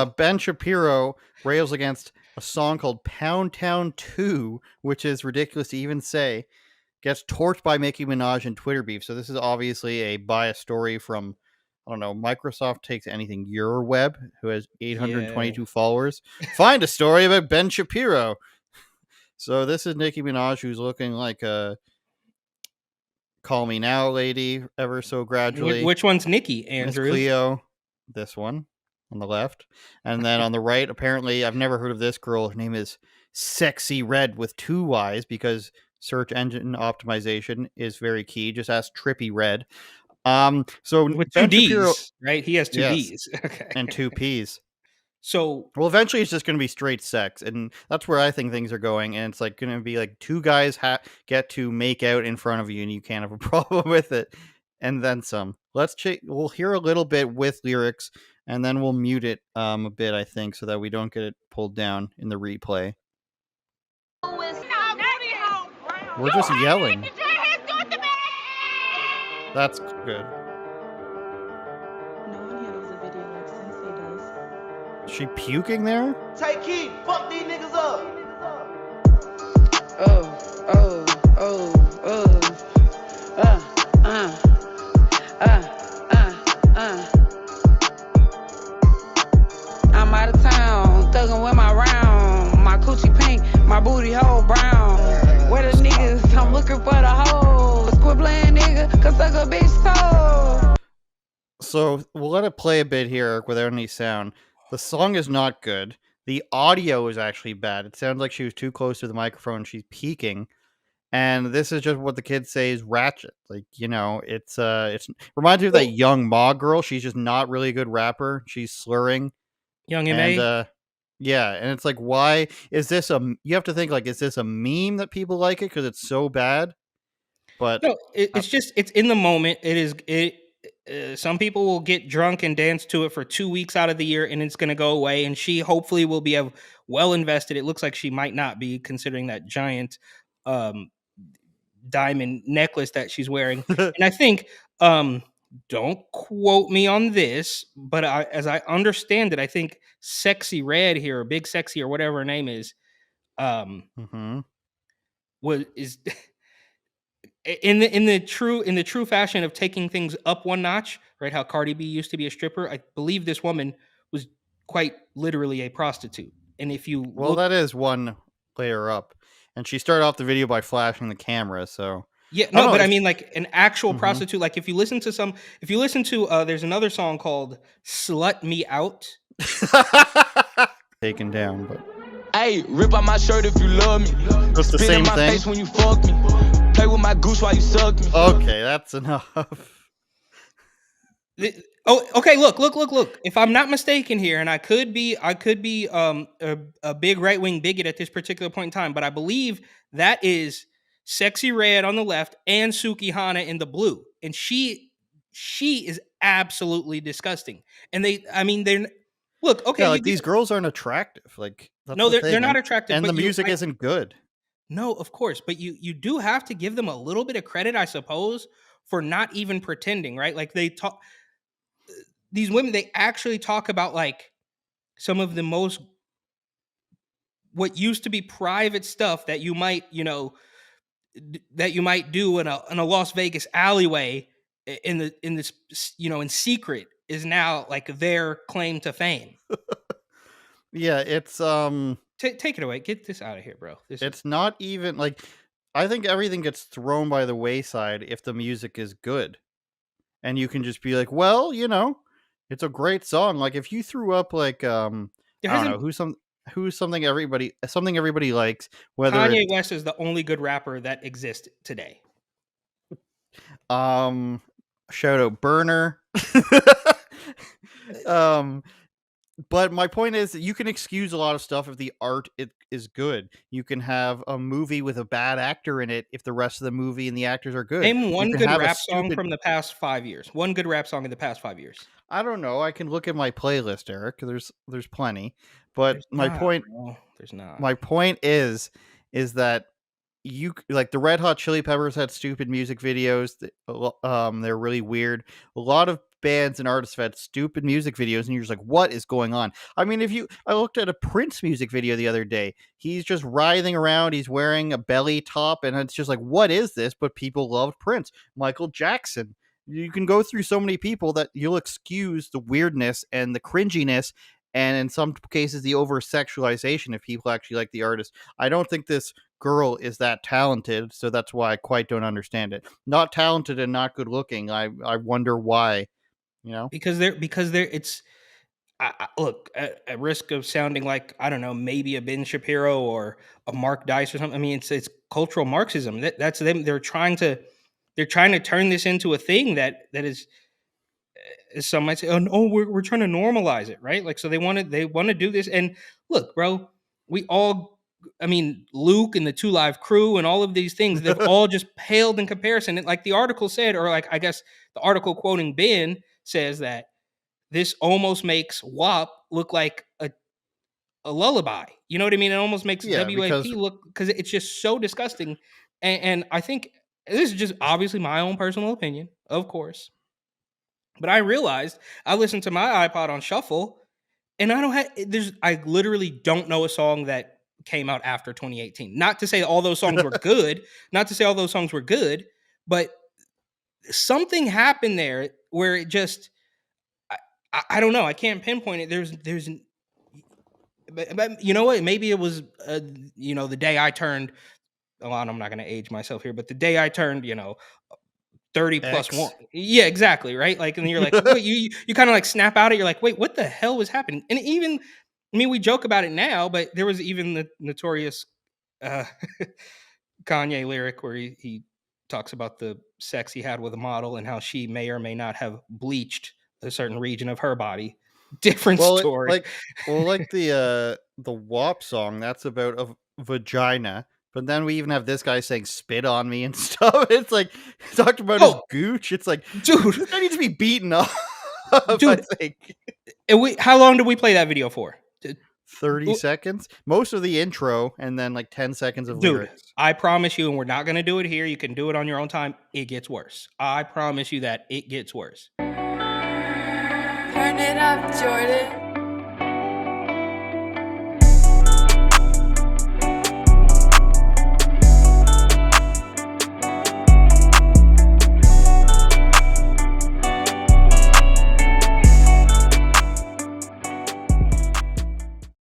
Ben Shapiro rails against a song called Pound Town 2, which is ridiculous to even say, gets torched by Nicki Minaj in Twitter beef. So this is obviously a biased story from, I don't know, Microsoft takes anything. Your Web, who has Yeah. 822 followers. Find a story about Ben Shapiro. So this is Nicki Minaj, who's looking like a Call Me Now lady ever so gradually. Which one's Nikki, Miss Andrew? Cleo, this one on the left. And then on the right, apparently, I've never heard of this girl. Her name is Sexy Red with 2 Y's because search engine optimization is very key. Just ask Trippy Red. So With two Ben Shapiro, D's, right? He has two yes, D's. Okay. and 2 P's. So Well, eventually it's just going to be straight sex, and that's where I think things are going. And it's like going to be like 2 guys get to make out in front of you, and you can't have a problem with it, and then some. We'll hear a little bit with lyrics, and then we'll mute it a bit, I think, so that we don't get it pulled down in the replay. We're just yelling. That's good. No one handles a video like Sensei does. Is she puking there? Take heed, fuck these niggas up. I'm out of town, thuggin' with my round. My coochie pink, my booty hole brown. Where the niggas? I'm looking for the hoes. Squibbling nigga, cause suck a bitch toe. So we'll let it play a bit here without any sound. The song is not good. The audio is actually bad. It sounds like she was too close to the microphone. She's peaking. And this is just what the kids say is ratchet. Like, it's reminds me of that young Ma girl. She's just not really a good rapper. She's slurring. Young And M.A.? yeah, and it's like, why is this you have to think, like, is this a meme that people like it because it's so bad? But No, it's in the moment. Some people will get drunk and dance to it for 2 weeks out of the year, and it's going to go away. And she hopefully will be well invested. It looks like she might not be, considering that giant diamond necklace that she's wearing. And I think, don't quote me on this, but as I understand it, I think Sexy Red here, or Big Sexy, or whatever her name is, is in the true fashion of taking things up one notch, right? How Cardi B used to be a stripper. I believe this woman was quite literally a prostitute. And if you that is one layer up. And she started off the video by flashing the camera, so yeah, no, but I mean, like, an actual prostitute. Like, if you listen to there's another song called "Slut Me Out." Taken down, but Hey, rip out my shirt if you love me. It's the Spit same in my thing. face when you fuck me. Play with my goose while you suck me. Okay, that's enough. Okay. Look. If I'm not mistaken here, and I could be a big right wing bigot at this particular point in time, but I believe that is Sexy Red on the left and Suki Hana in the blue, and she is absolutely disgusting. And they're look, okay. Yeah, like, these girls aren't attractive. Like, no, they're not attractive, and but the music isn't good. No, of course, but you do have to give them a little bit of credit, I suppose, for not even pretending, right? Like, these women, they actually talk about, like, some of the most, what used to be private stuff that you might, do in a Las Vegas alleyway in secret, is now like their claim to fame. Yeah, it's Take it away. Get this out of here, bro. It's not even like, I think everything gets thrown by the wayside if the music is good. And you can just be like, well, it's a great song. Like, if you threw up like I don't know, who's something everybody likes, whether Kanye West is the only good rapper that exists today. Shout out Burner. But my point is, you can excuse a lot of stuff if the art is good. You can have a movie with a bad actor in it if the rest of the movie and the actors are good. Name one good rap song from the past 5 years. One good rap song in the past 5 years. I don't know. I can look at my playlist, Eric. There's plenty. But there's not. My point is that you, like, the Red Hot Chili Peppers had stupid music videos. They're really weird. A lot of bands and artists have had stupid music videos, and you're just like, what is going on? I mean, I looked at a Prince music video the other day. He's just writhing around. He's wearing a belly top, and it's just like, what is this? But people loved Prince. Michael Jackson. You can go through so many people that you'll excuse the weirdness and the cringiness, and in some cases, the over sexualization if people actually like the artist. I don't think this girl is that talented, so that's why I quite don't understand it. Not talented and not good looking. I wonder why, you know? Because they're it's look, at risk of sounding like, I don't know, maybe a Ben Shapiro or a Mark Dice or something. I mean, it's cultural Marxism. That's them. They're trying to turn this into a thing that is, as some might say, oh no, we're trying to normalize it, right? Like, so they want to do this. And look, bro, we all, I mean, Luke and the Two Live Crew and all of these things, they've all just paled in comparison. And like the article said, or like I guess the article quoting Ben says that this almost makes WAP look like a lullaby. You know what I mean? It almost makes Yeah, because WAP look, because it's just so disgusting. And I think this is just obviously my own personal opinion, of course. But I realized I listened to my iPod on shuffle, and I don't have there's I literally don't know a song that came out after 2018. Not to say all those songs were good, not to say all those songs were good, but something happened there where it just I don't know. I can't pinpoint it. But you know what? Maybe it was the day I turned. Oh, I'm not going to age myself here, but the day I turned, 30 plus one. X. Yeah, exactly. Right. Like, and you're like, wait, you kind of like snap out of it. You're like, wait, what the hell was happening? And even, I mean, we joke about it now, but there was even the notorious uh, Kanye lyric where he talks about the sex he had with a model and how she may or may not have bleached a certain region of her body. Different Well, story. like the WAP song, that's about a vagina. But then we even have this guy saying "spit on me" and stuff. It's like he talked about his Oh, gooch. It's like dude, this guy needs to be beaten up. I dude. think How long did we play that video for? 30 seconds, most of the intro, and then like 10 seconds of Dude, lyrics. I promise you, and we're not going to do it here. You can do it on your own time. It gets worse. I promise you that it gets worse. Turn it up, Jordan.